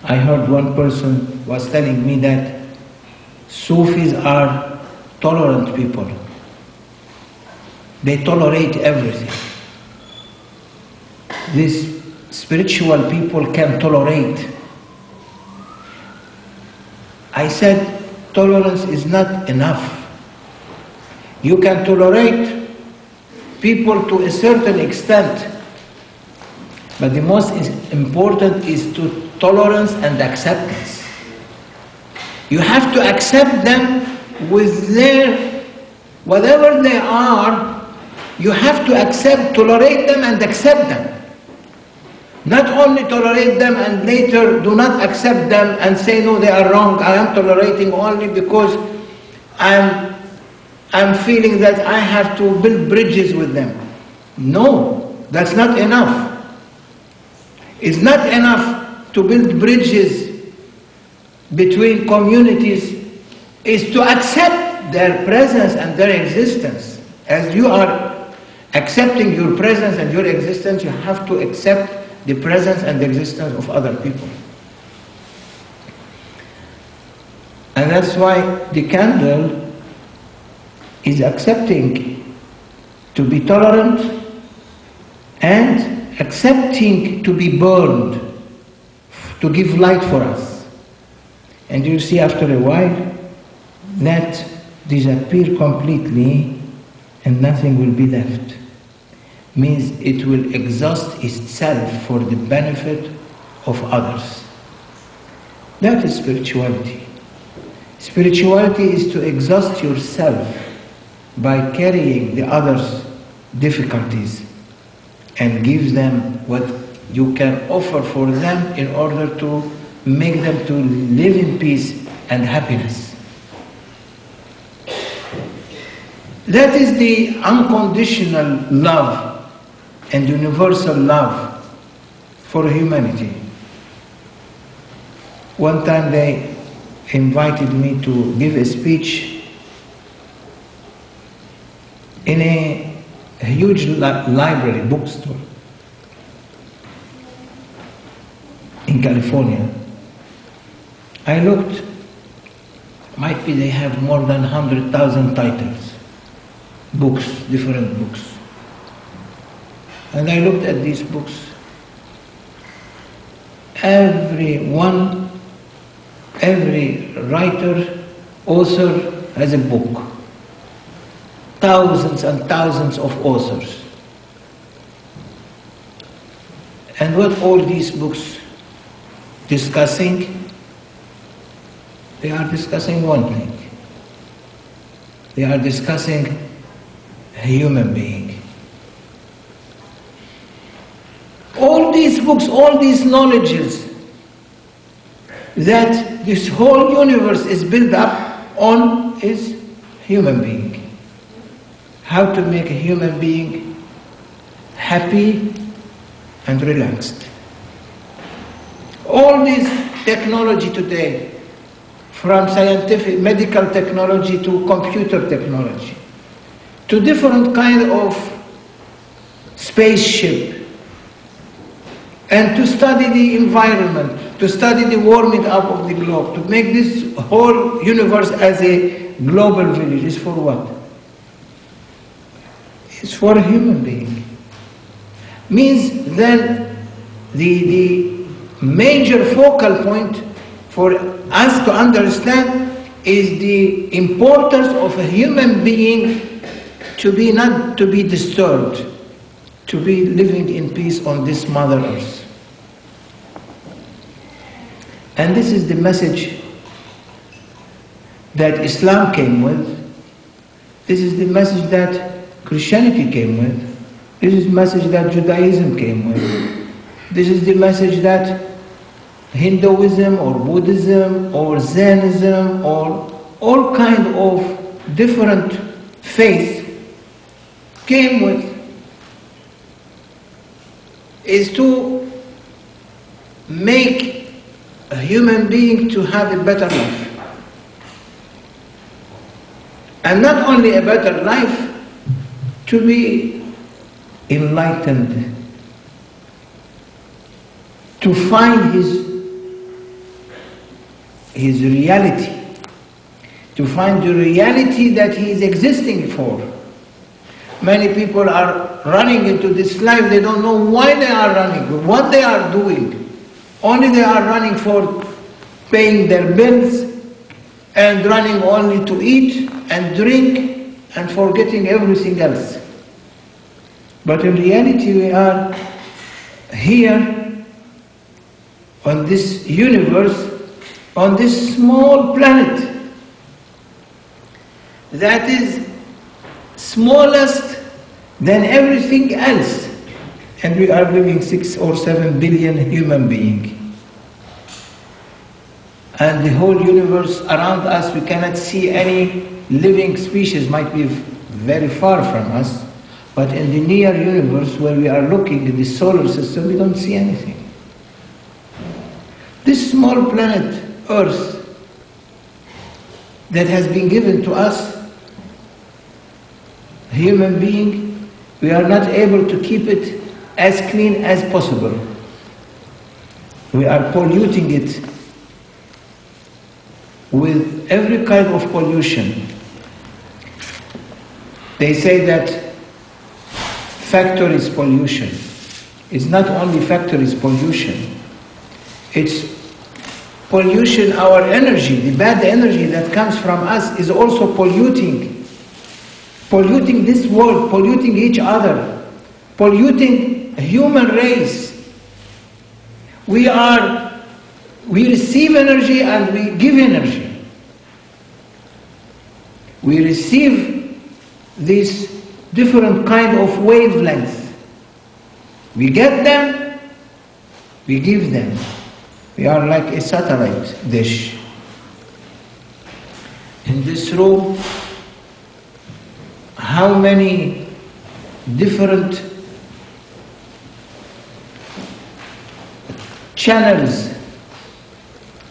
I heard one person was telling me that Sufis are tolerant people. They tolerate everything. These spiritual people can tolerate. I said, tolerance is not enough. You can tolerate people to a certain extent, but the most important is to tolerance and acceptance. You have to accept them with their, whatever they are, you have to accept, tolerate them and accept them. Not only tolerate them and later do not accept them and say, no, they are wrong, I am tolerating only because I'm feeling that I have to build bridges with them. No, that's not enough. It's not enough to build bridges between communities, is to accept their presence and their existence. As you are accepting your presence and your existence, you have to accept the presence and the existence of other people. And that's why the candle is accepting to be tolerant and accepting to be burned, to give light for us. And you see after a while that disappear completely and nothing will be left. Means it will exhaust itself for the benefit of others. That is spirituality. Spirituality is to exhaust yourself by carrying the others' difficulties and give them what you can offer for them in order to make them to live in peace and happiness. That is the unconditional love and universal love for humanity. One time they invited me to give a speech in a huge library, bookstore in California. I looked, might be they have more than 100,000 titles, books, different books. And I looked at these books. Every writer, author has a book. Thousands and thousands of authors. And what all these books discussing? They are discussing one thing. They are discussing a human being. All these books, all these knowledges that this whole universe is built up on is human being. How to make a human being happy and relaxed. All this technology today, from scientific, medical technology to computer technology, to different kind of spaceship, and to study the environment, to study the warming up of the globe, to make this whole universe as a global village, is for what? It's for a human being. Means then the major focal point for us to understand is the importance of a human being to be not to be disturbed, to be living in peace on this Mother Earth. And this is the message that Islam came with. This is the message that Christianity came with. This is the message that Judaism came with. This is the message that Hinduism or Buddhism or Zennism or all kind of different faith came with, is to make a human being to have a better life. And not only a better life, to be enlightened, to find his his reality, to find the reality that he is existing for. Many people are running into this life, they don't know why they are running, what they are doing. Only they are running for paying their bills and running only to eat and drink and forgetting everything else. But in reality we are here on this universe, on this small planet that is smallest than everything else, and we are living 6 or 7 billion human beings. And the whole universe around us, we cannot see any living species, might be very far from us, but in the near universe where we are looking in the solar system, we don't see anything. This small planet, Earth, that has been given to us, human being, we are not able to keep it as clean as possible. We are polluting it with every kind of pollution. They say that factories pollution. It's not only factories pollution, it's pollution, our energy, the bad energy that comes from us is also polluting this world, polluting each other, polluting human race. We receive energy and we give energy. We receive these different kind of wavelengths. We get them, we give them. We are like a satellite dish. In this room, how many different channels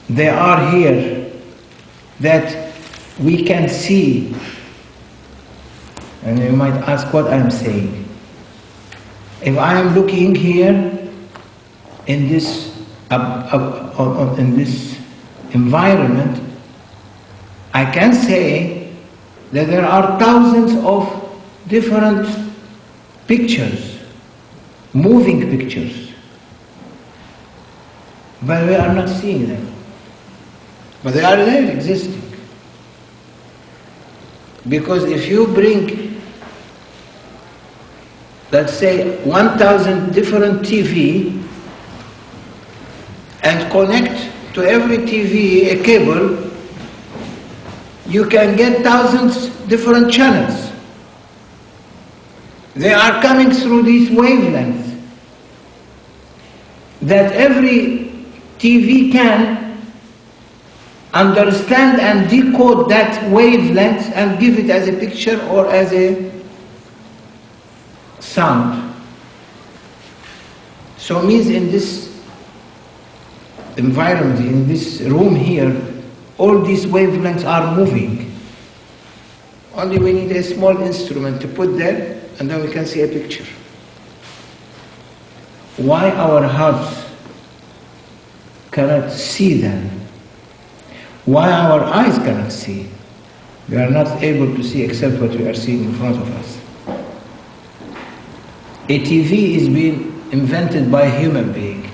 there are here that we can see. And you might ask what I'm saying. If I am looking here in this environment, I can say that there are thousands of different pictures, moving pictures, but we are not seeing them. But they are there, existing. Because if you bring, let's say, 1,000 different TV and connect to every TV a cable, you can get thousands different channels. They are coming through these wavelengths that every TV can understand and decode that wavelength and give it as a picture or as a sound. So it means in this environment, in this room here, all these wavelengths are moving. Only we need a small instrument to put there and then we can see a picture. Why our hearts cannot see them? Why our eyes cannot see? We are not able to see except what we are seeing in front of us. A TV is being invented by a human being,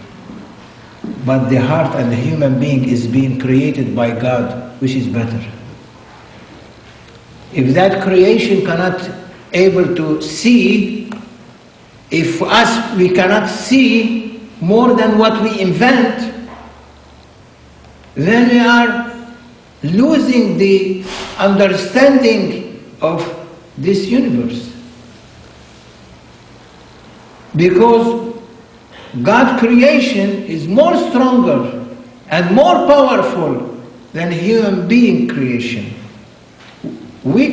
but the heart and the human being is being created by God, which is better. If that creation cannot able to see, if us we cannot see more than what we invent, then we are losing the understanding of this universe. Because God's creation is more stronger and more powerful than human being creation. We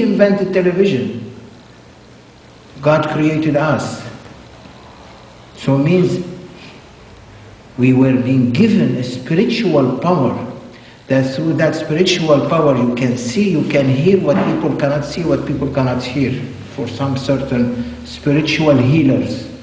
invented television. God created us. So it means we were being given a spiritual power, that through that spiritual power you can see, you can hear what people cannot see, what people cannot hear, for some certain spiritual healers.